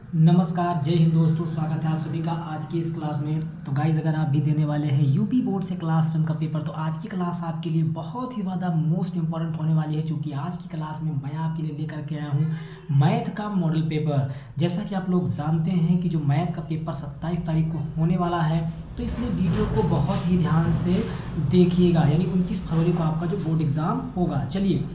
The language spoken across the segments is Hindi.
नमस्कार, जय हिंद दोस्तों। स्वागत है आप सभी का आज की इस क्लास में। तो गाइज, अगर आप भी देने वाले हैं यूपी बोर्ड से क्लास 10 का पेपर, तो आज की क्लास आपके लिए बहुत ही ज़्यादा मोस्ट इंपॉर्टेंट होने वाली है, क्योंकि आज की क्लास में मैं आपके लिए लेकर के आया हूँ मैथ का मॉडल पेपर। जैसा कि आप लोग जानते हैं कि जो मैथ का पेपर 27 तारीख को होने वाला है, तो इसलिए वीडियो को बहुत ही ध्यान से देखिएगा। यानी 29 फरवरी को आपका जो बोर्ड एग्ज़ाम होगा। चलिए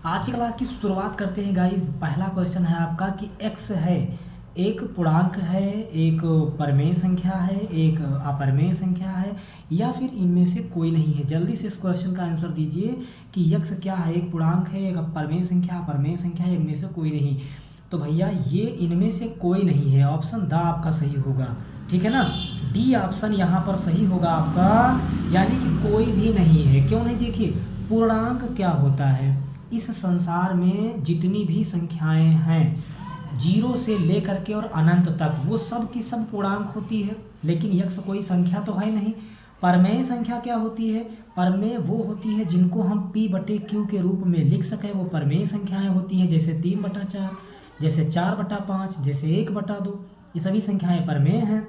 आज की क्लास की शुरुआत करते हैं गाइज। पहला क्वेश्चन है आपका कि एक्स है, एक पूर्णांक है, एक परिमेय संख्या है, एक अपरिमेय संख्या है, या फिर इनमें से कोई नहीं है। जल्दी से इस क्वेश्चन का आंसर दीजिए कि यक्स क्या है, एक पूर्णांक है, एक परिमेय संख्या, अपरिमेय संख्या है, इनमें से कोई नहीं। तो भैया ये इनमें से कोई नहीं है, ऑप्शन द आपका सही होगा। ठीक है ना, डी ऑप्शन यहाँ पर सही होगा आपका, यानी कि कोई भी नहीं है। क्यों नहीं? देखिए, पूर्णांक क्या होता है, इस संसार में जितनी भी संख्याएं हैं, जीरो से लेकर के और अनंत तक, वो सब की सब पूर्णांक होती है। लेकिन यक्स कोई संख्या तो है नहीं। परमेय संख्या क्या होती है? परमेय वो होती है जिनको हम p/q के रूप में लिख सकें, वो परमेय संख्याएं होती हैं। जैसे 3/4, जैसे 4/5, जैसे 1/2, ये सभी संख्याएं परमेय हैं।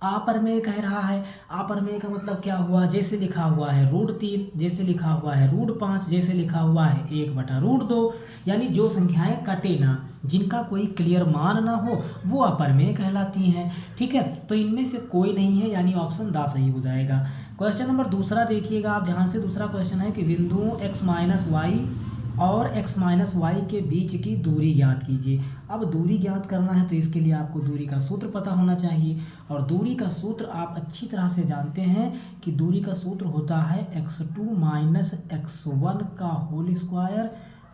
अपरमेय कह रहा है, अपरमेय का मतलब क्या हुआ? जैसे लिखा हुआ है √3, जैसे लिखा हुआ है √5, जैसे लिखा हुआ है 1/√2, यानी जो संख्याएं कटे ना, जिनका कोई क्लियर मान ना हो, वो अपरमेय कहलाती हैं। ठीक है, तो इनमें से कोई नहीं है, यानी ऑप्शन द सही हो जाएगा। क्वेश्चन नंबर दूसरा देखिएगा आप ध्यान से। दूसरा क्वेश्चन है कि बिंदुओं x-y और x-y के बीच की दूरी ज्ञात कीजिए। अब दूरी ज्ञात करना है तो इसके लिए आपको दूरी का सूत्र पता होना चाहिए, और दूरी का सूत्र आप अच्छी तरह से जानते हैं कि दूरी का सूत्र होता है x2 - x1 का whole square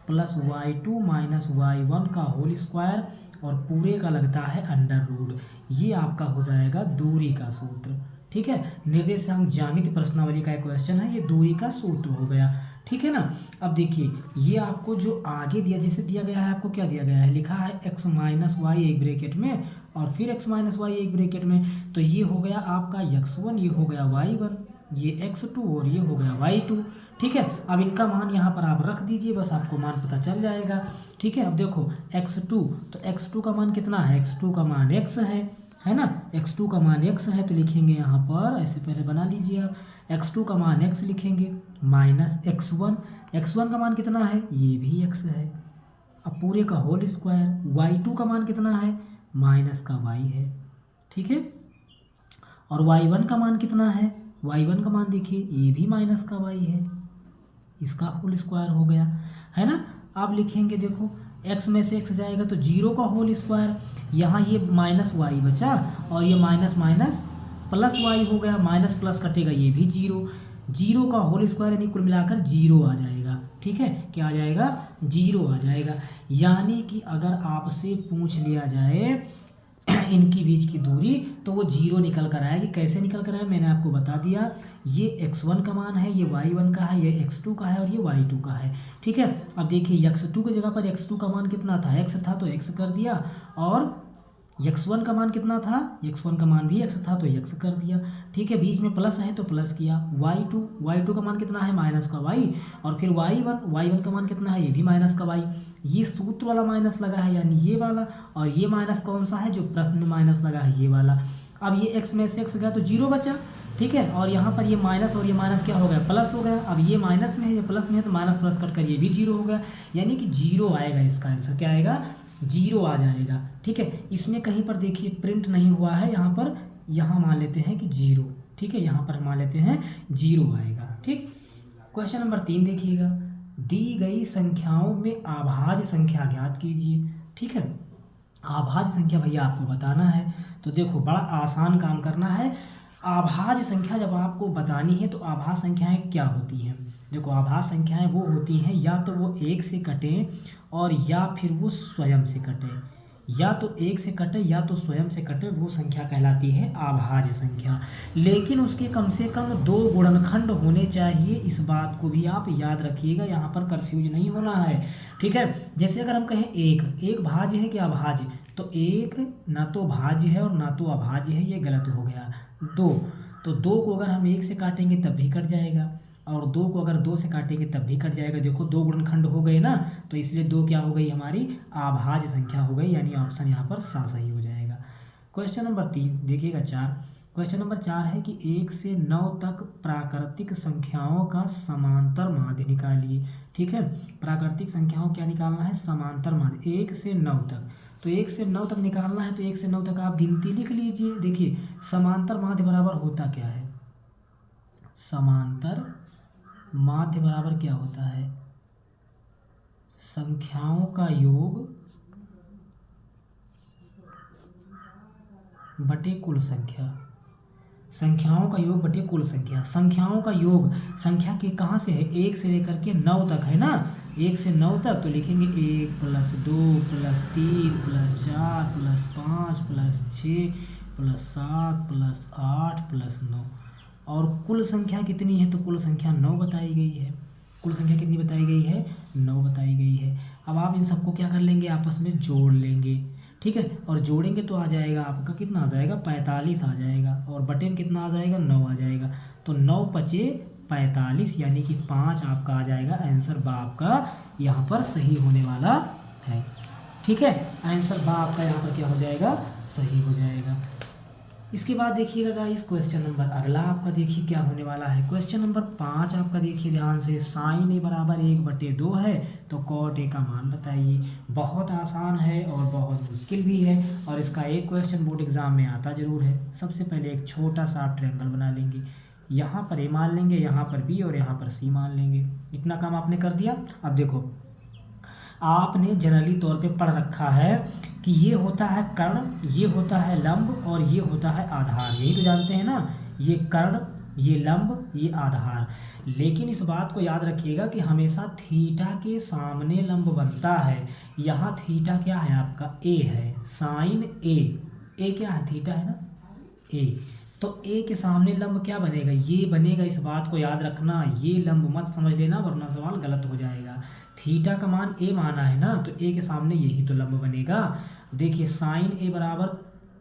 plus y2 - y1 का होल स्क्वायर, और पूरे का लगता है अंडर रूट। ये आपका हो जाएगा दूरी का सूत्र। ठीक है, निर्देशांक ज्यामिति प्रश्नावली का एक क्वेश्चन है, ये दूरी का सूत्र हो गया। ठीक है ना। अब देखिए, ये आपको जो आगे दिया, जैसे दिया गया है, आपको क्या दिया गया है, लिखा है x - y एक ब्रैकेट में और फिर x - y एक ब्रैकेट में, तो ये हो गया आपका x1, ये हो गया y1, ये x2 और ये हो गया y2। ठीक है, अब इनका मान यहाँ पर आप रख दीजिए, बस आपको मान पता चल जाएगा। ठीक है, अब देखो x2, तो x2 का मान कितना है? x2 का मान x है ना, x2 का मान x है, तो लिखेंगे यहाँ पर, ऐसे पहले बना लीजिए आप, x2 का मान x लिखेंगे माइनस x1 का मान कितना है? ये भी x है। अब पूरे का होल स्क्वायर, y2 का मान कितना है? माइनस का y है। ठीक है, और y1 का मान कितना है? y1 का मान देखिए, ये भी माइनस का y है, इसका होल स्क्वायर हो गया, है ना। आप लिखेंगे, देखो x में से x जाएगा तो 0 का होल स्क्वायर, यहाँ ये माइनस y बचा, और ये माइनस माइनस प्लस y हो गया, माइनस प्लस कटेगा, ये भी 0 का होल स्क्वायर, यानी कुल मिलाकर 0 आ जाएगा। ठीक है, क्या आ जाएगा? 0 आ जाएगा। यानी कि अगर आपसे पूछ लिया जाए इनकी बीच की दूरी, तो वो 0 निकल कर आएगी। कैसे निकल कर आए, मैंने आपको बता दिया। ये x1 का मान है, ये y1 का है, ये x2 का है और ये y2 का है। ठीक है, अब देखिए x2 की जगह पर x2 का मान कितना था? x था तो x कर दिया, और x1 का मान कितना था? x1 का मान भी x था तो x कर दिया। ठीक है, बीच में प्लस है तो प्लस किया। y2 का मान कितना है? माइनस का y, और फिर y1 का मान कितना है? ये भी माइनस का y। ये सूत्र वाला माइनस लगा है, यानी ये वाला, और ये माइनस कौन सा है? जो प्रश्न में माइनस लगा है, ये वाला। अब ये x में से x गया तो 0 बचा। ठीक है, और यहाँ पर ये माइनस और ये माइनस क्या हो गया? प्लस हो गया। अब ये माइनस में है, ये प्लस में है, तो माइनस प्लस कट कर ये भी 0 हो गया, यानी कि 0 आएगा। इसका आंसर क्या आएगा? 0 आ जाएगा। ठीक है, इसमें कहीं पर देखिए प्रिंट नहीं हुआ है, यहाँ पर, यहाँ मान लेते हैं कि 0। ठीक है, यहाँ पर मान लेते हैं 0 आएगा। ठीक, क्वेश्चन नंबर 3 देखिएगा। दी गई संख्याओं में अभाज्य संख्या ज्ञात कीजिए। ठीक है, अभाज्य संख्या भैया आपको बताना है, तो देखो बड़ा आसान काम करना है। अभाज्य संख्या जब आपको बतानी है, तो अभाज्य संख्याएं क्या होती हैं? देखो, अभाज्य संख्याएं वो होती हैं, या तो वो 1 से कटें और या फिर वो स्वयं से कटें। या तो 1 से कटे या तो स्वयं से कटे, वो संख्या कहलाती है अभाज्य संख्या। लेकिन उसके कम से कम 2 गुणनखंड होने चाहिए, इस बात को भी आप याद रखिएगा, यहाँ पर कंफ्यूज नहीं होना है। ठीक है, जैसे अगर हम कहें एक भाज्य है कि अभाज्य, तो एक ना तो भाज्य है और ना तो अभाज्य है, ये गलत हो गया। 2, तो 2 को अगर हम 1 से काटेंगे तब भी कट जाएगा, और 2 को अगर 2 से काटेंगे तब भी कट जाएगा। देखो 2 गुणनखंड हो गए ना, तो इसलिए 2 क्या हो गई हमारी अभाज्य संख्या हो गई, यानी ऑप्शन यहाँ पर सही हो जाएगा। क्वेश्चन नंबर 3 देखिएगा 4। क्वेश्चन नंबर 4 है कि 1 से 9 तक प्राकृतिक संख्याओं का समांतर माध्य निकालिए। ठीक है, प्राकृतिक संख्याओं क्या निकालना है, समांतर माध्य 1 से 9 तक। तो 1 से 9 तक निकालना है, तो 1 से 9 तक आप गिनती लिख लीजिए। देखिए समांतर माध्य बराबर होता क्या है, समांतर माध्य बराबर क्या होता है, संख्याओं का योग बटे कुल संख्या, संख्याओं का योग बटे कुल संख्या। संख्याओं का योग संख्या के कहाँ से है, 1 से लेकर के 9 तक है ना, 1 से 9 तक। तो लिखेंगे 1 + 2 + 3 + 4 + 5 + 6 + 7 + 8 + 9। और कुल संख्या कितनी है, तो कुल संख्या 9 बताई गई है। कुल संख्या कितनी बताई गई है, 9 बताई गई है। अब आप इन सबको क्या कर लेंगे, आपस में जोड़ लेंगे। ठीक है, और जोड़ेंगे तो आ जाएगा आपका, कितना आ जाएगा, 45 आ जाएगा। और बटे में कितना आ जाएगा, 9 आ जाएगा। तो 9 × 5 = 45, यानी कि 5 आपका आ जाएगा आंसर। बा आपका यहाँ पर सही होने वाला है। ठीक है, आंसर बा आपका यहाँ पर क्या हो जाएगा, सही हो जाएगा। इसके बाद देखिएगा गाइस क्वेश्चन नंबर अगला आपका देखिए क्या होने वाला है। क्वेश्चन नंबर 5 आपका देखिए ध्यान से, sin a = 1/2 है, तो cot a का मान बताइए। बहुत आसान है और बहुत मुश्किल भी है, और इसका एक क्वेश्चन बोर्ड एग्जाम में आता जरूर है। सबसे पहले एक छोटा सा ट्रायंगल बना लेंगे, यहाँ पर a मान लेंगे, यहाँ पर b और यहाँ पर c मान लेंगे। इतना काम आपने कर दिया। अब देखो आपने जनरली तौर पे पढ़ रखा है कि ये होता है कर्ण, ये होता है लंब और ये होता है आधार, यही तो जानते हैं ना, ये कर्ण, ये लंब, ये आधार। लेकिन इस बात को याद रखिएगा कि हमेशा थीटा के सामने लंब बनता है। यहाँ थीटा क्या है आपका, ए है, साइन ए क्या है, थीटा है ना, ए। तो ए के सामने लंब क्या बनेगा, ये बनेगा। इस बात को याद रखना, ये लंब मत समझ लेना वरना सवाल गलत हो जाएगा। थीटा का मान ए माना है ना, तो ए के सामने यही तो लंब बनेगा। देखिए साइन ए बराबर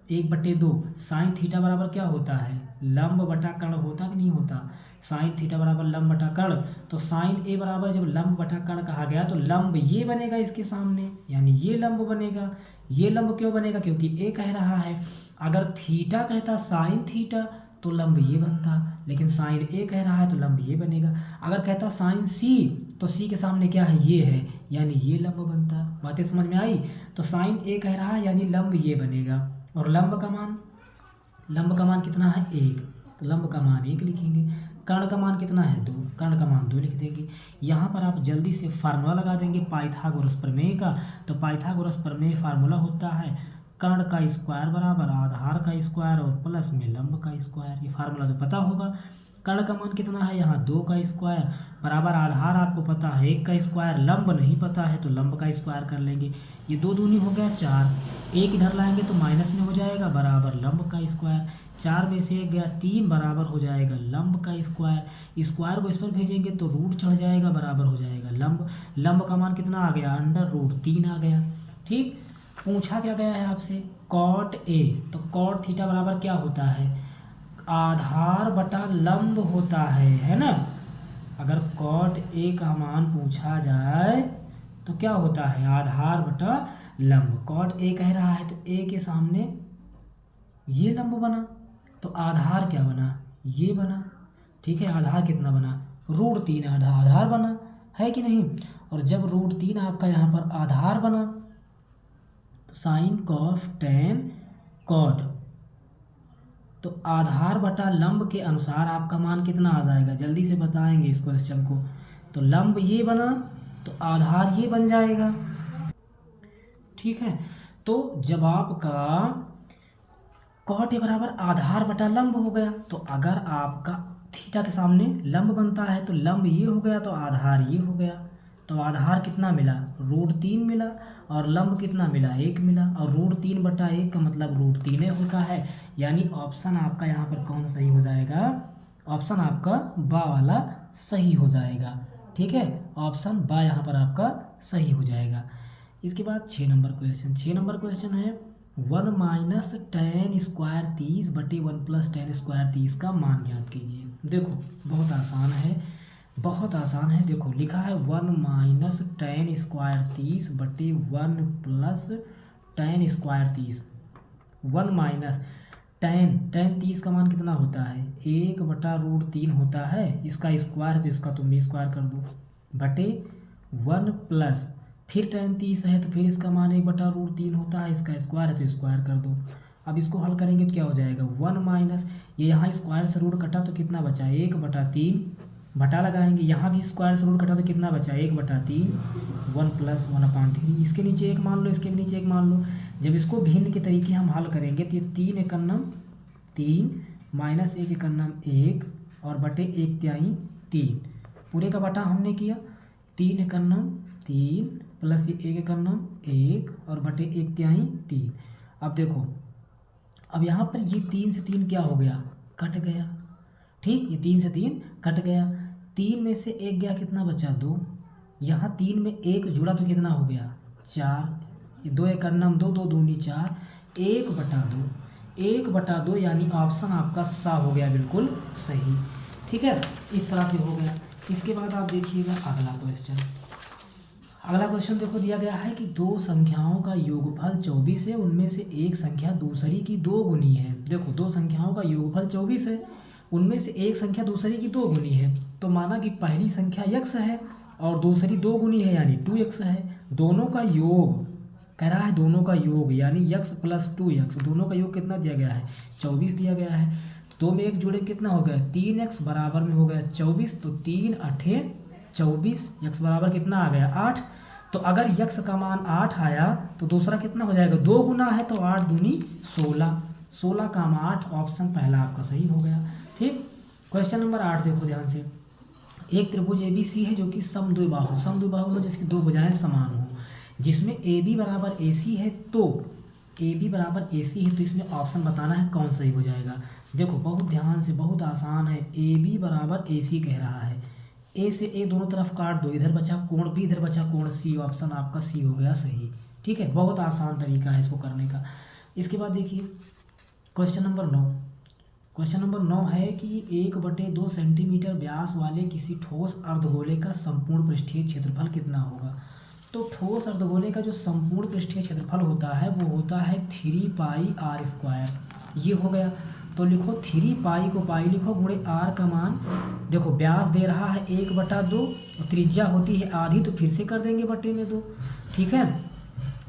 1/2, साइन थीटा बराबर क्या होता है, लंब बटा कर्ण होता कि नहीं होता, साइन थीटा बराबर लंब बटा कर्ण। तो साइन ए बराबर जब लंब बटा कर्ण कहा गया, तो लंब ये बनेगा इसके सामने, यानी ये लंब बनेगा। ये लंब क्यों बनेगा, क्योंकि ए कह रहा है। अगर थीटा कहता साइन थीटा तो लंब ये बनता, लेकिन साइन ए कह रहा है तो लंब ये बनेगा। अगर कहता साइन सी तो सी के सामने क्या है, ये है, यानी ये लंब बनता। बातें समझ में आई। तो साइन ए कह रहा है यानी लंब ये बनेगा। और लंब का मान कितना है, 1, तो लंब का मान 1 लिखेंगे। कर्ण का मान कितना है, 2, कर्ण का मान 2 लिख देंगे। यहाँ पर आप जल्दी से फार्मूला लगा देंगे पाइथागोरस प्रमेय का। तो पाइथागोरस प्रमेय फार्मूला होता है कर्ण का स्क्वायर बराबर आधार का स्क्वायर और प्लस में लंब का स्क्वायर। ये फार्मूला तो पता होगा। कर्ण का मान कितना है, यहाँ 2 का स्क्वायर बराबर आधार आपको पता है 1 का स्क्वायर, लंब नहीं पता है तो लंब का स्क्वायर कर लेंगे। ये 2 दूनी हो गया 4, 1 इधर लाएंगे तो माइनस में हो जाएगा बराबर लंब का स्क्वायर। 4 में से 1 गया 3 बराबर हो जाएगा लंब का स्क्वायर। स्क्वायर को इस पर भेजेंगे तो रूट चढ़ जाएगा बराबर हो जाएगा लंब। लंब का मान कितना आ गया, √3 आ गया। ठीक, पूछा क्या गया है आपसे, कॉट ए, तो कॉट थीटा बराबर क्या होता है, आधार बटा लंब होता है ना। अगर कॉट ए का मान पूछा जाए तो क्या होता है, आधार बटा लंब। कॉट ए कह रहा है तो ए के सामने ये लंब बना, तो आधार क्या बना, ये बना। ठीक है, आधार कितना बना, √3 आधार बना, है कि नहीं। और जब √3 आपका यहाँ पर आधार बना तो साइन कॉस टेन कॉट, तो आधार बटा लंब के अनुसार आपका मान कितना आ जाएगा, जल्दी से बताएंगे इस क्वेश्चन को। तो लंब ये बना तो आधार ये बन जाएगा। ठीक है, तो जब आपका कॉट ए बराबर आधार बटा लंब हो गया, तो अगर आपका थीटा के सामने लंब बनता है तो लंब ये हो गया तो आधार ये हो गया। तो आधार कितना मिला, √3 मिला, और लंब कितना मिला, 1 मिला। और √3/1 का मतलब √3 होता है, यानी ऑप्शन आपका यहाँ पर कौन सही हो जाएगा, ऑप्शन आपका बा वाला सही हो जाएगा। ठीक है, ऑप्शन बा यहाँ पर आपका सही हो जाएगा। इसके बाद 6 नंबर क्वेश्चन, 6 नंबर क्वेश्चन है 1 - tan² 30/1 + tan² 30 का मान ज्ञात कीजिए। देखो बहुत आसान है, बहुत आसान है। देखो लिखा है 1 माइनस टेन स्क्वायर 30 बटे 1 plus ten square 30। 1 minus ten, ten 30 का मान कितना होता है 1/√3 होता है। इसका स्क्वायर है तो इसका तुम भी स्क्वायर कर दो, बटे 1 प्लस फिर टेन 30 है तो फिर इसका मान 1/√3 होता है, इसका स्क्वायर है तो स्क्वायर कर दो। अब इसको हल करेंगे तो क्या हो जाएगा 1 माइनस, ये यहाँ स्क्वायर से रूट कटा तो कितना बचा 1/3, बटा लगाएंगे, यहाँ भी स्क्वायर से रूट कटा तो कितना बचा 1/3, 1 प्लस 1/3। इसके नीचे एक मान लो, इसके भी नीचे एक मान लो। जब इसको भिन्न के तरीके हम हल करेंगे तो ये 3 एकन्नम 3 माइनस 1 एकन्नम 1 और बटे 1/3 3, पूरे का बटा हमने किया 3 एकन्नम 3 प्लस ये 1 एकन्नम 1 और बटे 1/3 3। अब देखो, अब यहाँ पर ये 3 से 3 क्या हो गया कट गया, ठीक, ये 3 से 3 कट गया। 3 में से 1 गया, कितना बचा 2, यहाँ 3 में 1 जुड़ा तो कितना हो गया 4, 2 एकन्नम 2, 2 दूनी 4, 1/2, 1/2 यानी ऑप्शन आपका सा हो गया बिल्कुल सही। ठीक है, इस तरह से हो गया। इसके बाद आप देखिएगा अगला क्वेश्चन। अगला क्वेश्चन देखो दिया गया है कि दो संख्याओं का योगफल 24 है, उनमें से एक संख्या दूसरी की 2 गुनी है। देखो दो संख्याओं का योगफल 24 है, उनमें से एक संख्या दूसरी की 2 गुनी है, तो माना कि पहली संख्या x है और दूसरी 2 गुनी है यानी 2x है। दोनों का योग कह रहा है, दोनों का योग यानी x प्लस 2x, दोनों का योग कितना दिया गया है 24 दिया गया है। तो 2 में 1 जुड़े कितना हो गया 3x बराबर में हो गया 24, तो 3 8 24, x बराबर कितना आ गया 8। तो अगर x का मान 8 आया तो दूसरा कितना हो जाएगा 2 गुना है तो 8 दूनी 16, 16 का 8, ऑप्शन पहला आपका सही हो गया। ठीक, क्वेश्चन नंबर 8 देखो ध्यान से। एक त्रिभुज ABC है जो कि समद्विबाहु, समद्विबाहु है जिसकी 2 भुजाएं समान हो, जिसमें AB बराबर AC है, तो AB बराबर AC है तो इसमें ऑप्शन बताना है कौन सही हो जाएगा। देखो बहुत ध्यान से, बहुत आसान है। AB बराबर AC कह रहा है, A से A दोनों तरफ काट दो, इधर बचा कोण B, इधर बचा कोण C, ऑप्शन आपका C हो गया सही। ठीक है, बहुत आसान तरीका है इसको करने का। इसके बाद देखिए क्वेश्चन नंबर 9। क्वेश्चन नंबर 9 है कि 1/2 सेंटीमीटर व्यास वाले किसी ठोस अर्धगोले का संपूर्ण पृष्ठीय क्षेत्रफल कितना होगा। तो ठोस अर्धगोले का जो संपूर्ण पृष्ठीय क्षेत्रफल होता है वो होता है 3πr²। ये हो गया, तो लिखो 3π को पाई लिखो गुणे r का मान, देखो व्यास दे रहा है 1/2 और त्रिज्या होती है आधी, तो फिर से कर देंगे बटे में 2। ठीक है,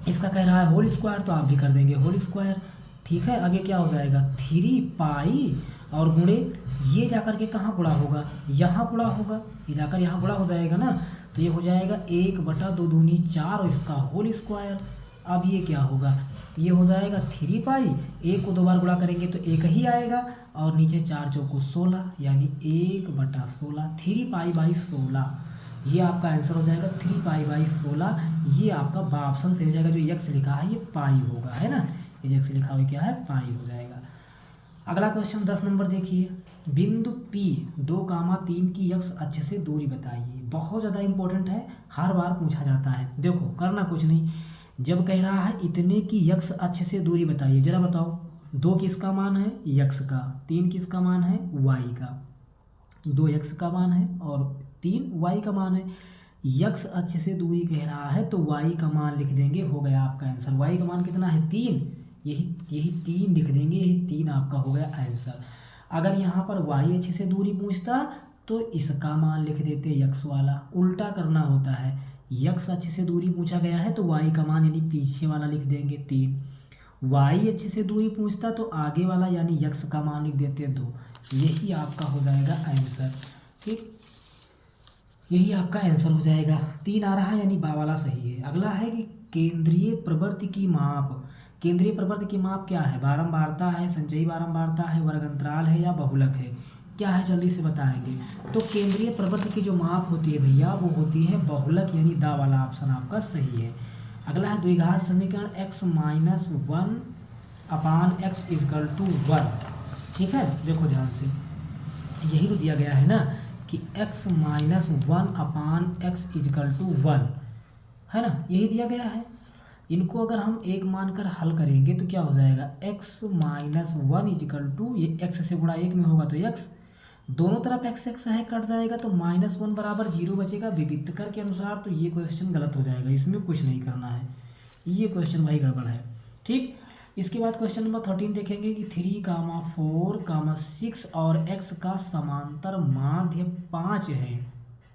इसका कह रहा है होल स्क्वायर तो आप भी कर देंगे होल स्क्वायर। ठीक है, अब ये क्या हो जाएगा 3π और गुणे ये जाकर के कहाँ गुणा होगा, यहाँ गुणा होगा, ये जाकर यहाँ गुणा हो जाएगा ना, तो ये हो जाएगा 1/2 दूनी 4 और इसका होल स्क्वायर। अब ये क्या होगा, ये हो जाएगा 3π, 1 को 2 बार गुणा करेंगे तो 1 ही आएगा और नीचे 4 चौको 16 यानी 1/16, 3π/16। ये आपका आंसर हो जाएगा 3π/16। ये आपका ऑप्शन से हो जाएगा, जो x लिखा है ये पाई होगा, है ना, ये x लिखा हुआ क्या है पाई हो जाएगा। अगला क्वेश्चन 10 नंबर देखिए। बिंदु P 2,3 की x अक्ष से दूरी बताइए। बहुत ज़्यादा इंपॉर्टेंट है, हर बार पूछा जाता है। देखो करना कुछ नहीं, जब कह रहा है इतने की x अक्ष से दूरी बताइए, जरा बताओ 2 किसका मान है x का, 3 किसका मान है y का, 2x का मान है और 3 y का मान है। x अक्ष से दूरी कह रहा है तो y का मान लिख देंगे, हो गया आपका आंसर। y का मान कितना है 3, यही 3 लिख देंगे, यही 3 आपका हो गया आंसर। अगर यहाँ पर y अक्ष से दूरी पूछता तो इसका मान लिख देते x वाला, उल्टा करना होता है। x अक्ष से दूरी पूछा गया है तो y का मान यानी पीछे वाला लिख देंगे 3, y अक्ष से दूरी पूछता तो आगे वाला यानी x का मान लिख देते 2। यही आपका हो जाएगा आंसर। ठीक, यही आपका आंसर हो जाएगा। 3 आ रहा है यानी बा वाला सही है। अगला है कि केंद्रीय प्रवृत्ति की माप, केंद्रीय प्रवृत्ति की माप क्या है, बारंबारता है, संचयी बारंबारता है, वर्ग अंतराल है या बहुलक है, क्या है जल्दी से बताएंगे। तो केंद्रीय प्रवृत्ति की जो माप होती है भैया वो होती है बहुलक, यानी दा वाला ऑप्शन आपका सही है। अगला है द्विघात समीकरण x - 1/x = 1। ठीक है, देखो ध्यान से, यही तो दिया गया है ना कि x - 1/x = 1, है ना, यही दिया गया है। इनको अगर हम एक मानकर हल करेंगे तो क्या हो जाएगा x - 1 = ये x से गुणा 1 में होगा तो x दोनों तरफ एक्स एक्स है कट जाएगा तो -1 बराबर 0 बचेगा विविधकर के अनुसार। तो ये क्वेश्चन गलत हो जाएगा, इसमें कुछ नहीं करना है, ये क्वेश्चन भाई गड़बड़ है। ठीक, इसके बाद क्वेश्चन नंबर 13 देखेंगे कि 3, 4, 6 और x का समांतर माध्य 5 है,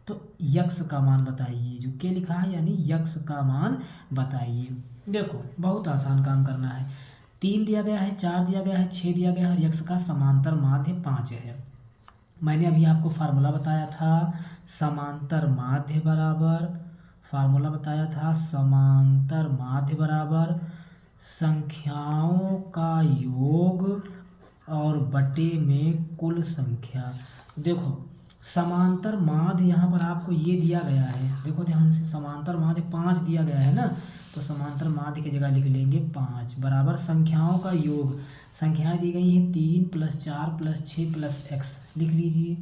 तो यक्स का मान बताइए। जो के लिखा है यानी यक्स का मान बताइए। देखो बहुत आसान काम करना है, 3 दिया गया है, 4 दिया गया है, 6 दिया गया है और यक्स का समांतर माध्य 5 है। मैंने अभी आपको फार्मूला बताया था, समांतर माध्य बराबर, फार्मूला बताया था समांतर माध्य बराबर संख्याओं का योग और बटे में कुल संख्या। देखो समांतर माध्य यहाँ पर आपको ये दिया गया है, देखो ध्यान से, समांतर माध्य 5 दिया गया है ना, तो समांतर माध्य की जगह लिख लेंगे 5 बराबर संख्याओं का योग। संख्याएं दी गई हैं 3 + 4 + 6 + x, लिख लीजिए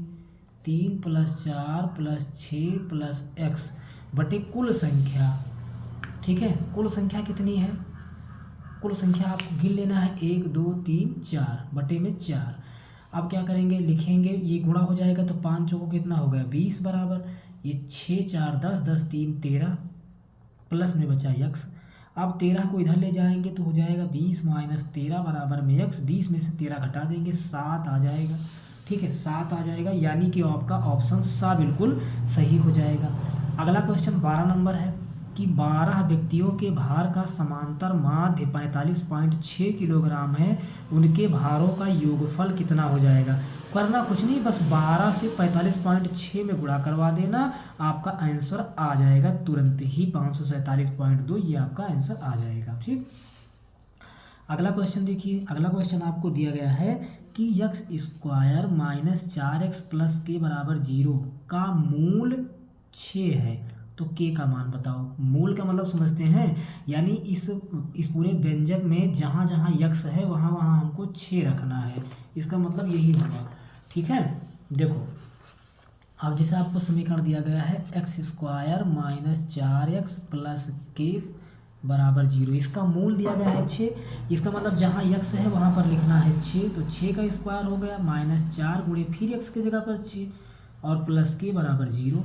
3 + 4 + 6 + x बटे कुल संख्या। ठीक है, कुल संख्या कितनी है, कुल संख्या आपको गिन लेना है 1 2 3 4 बटे में 4। अब क्या करेंगे, लिखेंगे, ये गुणा हो जाएगा तो 5 चौको कितना हो गया 20 बराबर, ये 6 4 10 10 3 13 प्लस में बचा x। अब 13 को इधर ले जाएंगे तो हो जाएगा 20 - 13 बराबर में x, 20 में से 13 घटा देंगे 7 आ जाएगा। ठीक है, 7 आ जाएगा, यानी कि आपका ऑप्शन सा बिल्कुल सही हो जाएगा। अगला क्वेश्चन 12 नंबर है कि 12 व्यक्तियों के भार का समांतर माध्य 45.6 किलोग्राम है, उनके भारों का योगफल कितना हो जाएगा। करना कुछ नहीं, बस 12 से 45.6 में गुणा करवा देना, आपका आंसर आ जाएगा तुरंत ही 547.2, ये आपका आंसर आ जाएगा। ठीक, अगला क्वेश्चन देखिए, अगला क्वेश्चन आपको दिया गया है कि x² - 4x + k बराबर 0 का मूल 6 है, तो k का मान बताओ। मूल का मतलब समझते हैं, यानी इस पूरे व्यंजक में जहाँ जहाँ x है वहाँ वहाँ हमको 6 रखना है, इसका मतलब यही होगा। ठीक है, देखो अब जैसे आपको समीकरण दिया गया है x² - 4x + k बराबर 0, इसका मूल दिया गया है 6, इसका मतलब जहाँ x है वहाँ पर लिखना है 6, तो 6 का स्क्वायर हो गया -4 गुणे फिर x की जगह पर 6 और प्लस k बराबर 0।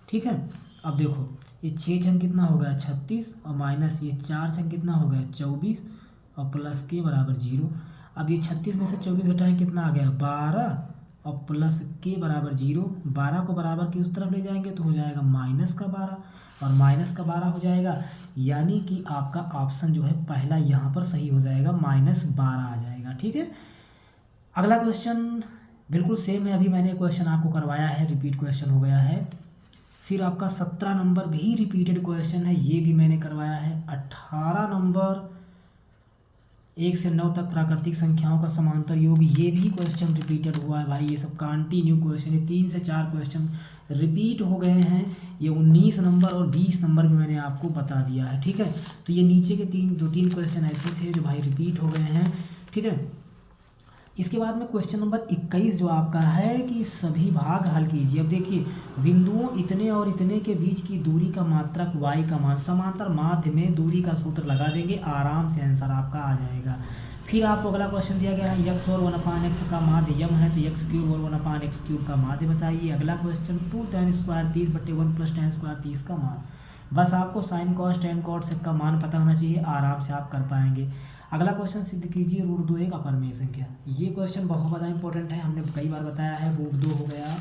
ठीक है, अब देखो ये 6 छंग कितना हो गया 36 और माइनस ये 4 छंग कितना हो गया 24 और प्लस k बराबर 0। अब ये 36 में से 24 घटाएं कितना आ गया 12 और प्लस k बराबर 0। 12 को बराबर की उस तरफ ले जाएंगे तो हो जाएगा -12 और -12 हो जाएगा, यानी कि आपका ऑप्शन जो है पहला यहाँ पर सही हो जाएगा, -12 आ जाएगा। ठीक है, अगला क्वेश्चन बिल्कुल सेम है, अभी मैंने क्वेश्चन आपको करवाया है, रिपीट क्वेश्चन हो गया है। फिर आपका 17 नंबर भी रिपीटेड क्वेश्चन है, ये भी मैंने करवाया है। 18 नंबर 1 से 9 तक प्राकृतिक संख्याओं का समांतर योग, ये भी क्वेश्चन रिपीटेड हुआ है भाई, ये सब कंटिन्यू क्वेश्चन है। 3 से 4 क्वेश्चन रिपीट हो गए हैं, ये 19 नंबर और 20 नंबर में मैंने आपको बता दिया है। ठीक है, तो ये नीचे के 2-3 क्वेश्चन ऐसे थे जो भाई रिपीट हो गए हैं। ठीक है, इसके बाद में क्वेश्चन नंबर 21 जो आपका है कि सभी भाग हल कीजिए। अब देखिए, बिंदुओं इतने और इतने के बीच की दूरी का मात्रक y का मान, समांतर माध्य में दूरी का सूत्र लगा देंगे, आराम से आंसर आपका आ जाएगा। फिर आपको अगला क्वेश्चन दिया गया है x और 1/x का माध्य यम है, तो x³ और 1/x³ का माध्य बताइए। अगला क्वेश्चन 2 tan² 30/1 + tan² 30 का मान, बस आपको sin cos tan cot sec का मान पता होना चाहिए, आराम से आप कर पाएंगे। अगला क्वेश्चन सिद्ध कीजिए √2 एक अपरमेय संख्या। ये क्वेश्चन बहुत ज़्यादा इंपॉर्टेंट है, हमने कई बार बताया है। √2 हो गया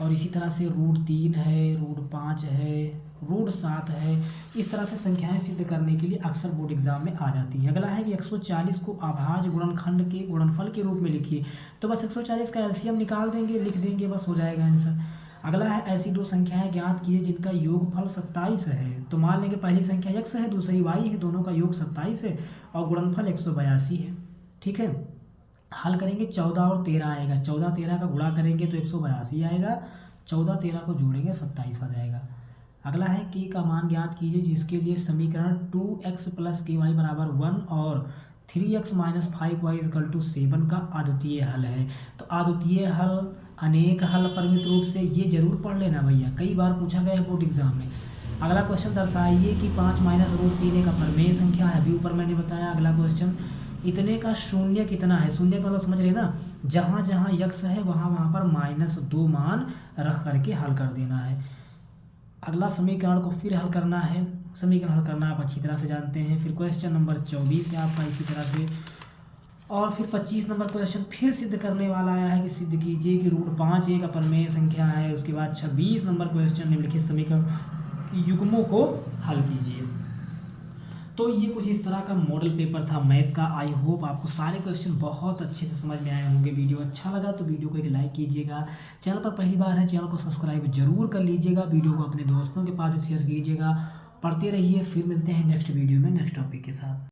और इसी तरह से √3 है, √5 है, √7 है, इस तरह से संख्याएं सिद्ध करने के लिए अक्सर बोर्ड एग्जाम में आ जाती हैं। अगला है कि 140 को अभाज्य गुणनखंड के गुणनफल के रूप में लिखिए, तो बस 140 का एलसीएम निकाल देंगे, लिख देंगे, बस हो जाएगा आंसर। अगला है ऐसी दो संख्याएं ज्ञात कीजिए जिनका योगफल 27 है, तो मान लेंगे पहली संख्या x है, दूसरी y है, दोनों का योग 27 है और गुणनफल 182 है। ठीक है, हल करेंगे 14 और 13 आएगा, 14 13 का गुणा करेंगे तो 182 आएगा, 14 13 को जोड़ेंगे 27 आ जाएगा। अगला है k का मान ज्ञात कीजिए जिसके लिए समीकरण 2x + ky बराबर 1 और 3x - 5y = 7 का अद्वितीय हल है। तो अद्वितीय हल, अनेक हल, परिमित रूप से, ये जरूर पढ़ लेना भैया, कई बार पूछा गया है बोर्ड एग्जाम में। अगला क्वेश्चन दर्शाइए कि 5 - √3 एक अपरमेय संख्या है, अभी ऊपर मैंने बताया। अगला क्वेश्चन इतने का शून्य कितना है, शून्य का मतलब समझ रहे हैं ना, जहाँ जहाँ यक्स है वहाँ वहाँ पर -2 मान रख करके हल कर देना है। अगला समीकरण को फिर हल करना है, समीकरण हल करना आप अच्छी तरह से जानते हैं। फिर क्वेश्चन नंबर 24 है आपका इसी तरह से, और फिर 25 नंबर क्वेश्चन फिर सिद्ध करने वाला आया है कि सिद्ध कीजिए कि √5 एक अपरिमेय संख्या है। उसके बाद 26 नंबर क्वेश्चन निम्नलिखित समीकरण युग्मों को हल कीजिए। तो ये कुछ इस तरह का मॉडल पेपर था मैथ का। आई होप आपको सारे क्वेश्चन बहुत अच्छे से समझ में आए होंगे। वीडियो अच्छा लगा तो वीडियो को एक लाइक कीजिएगा, चैनल पर पहली बार है चैनल को सब्सक्राइब जरूर कर लीजिएगा, वीडियो को अपने दोस्तों के पास शेयर कीजिएगा। पढ़ते रहिए, फिर मिलते हैं नेक्स्ट वीडियो में नेक्स्ट टॉपिक के साथ।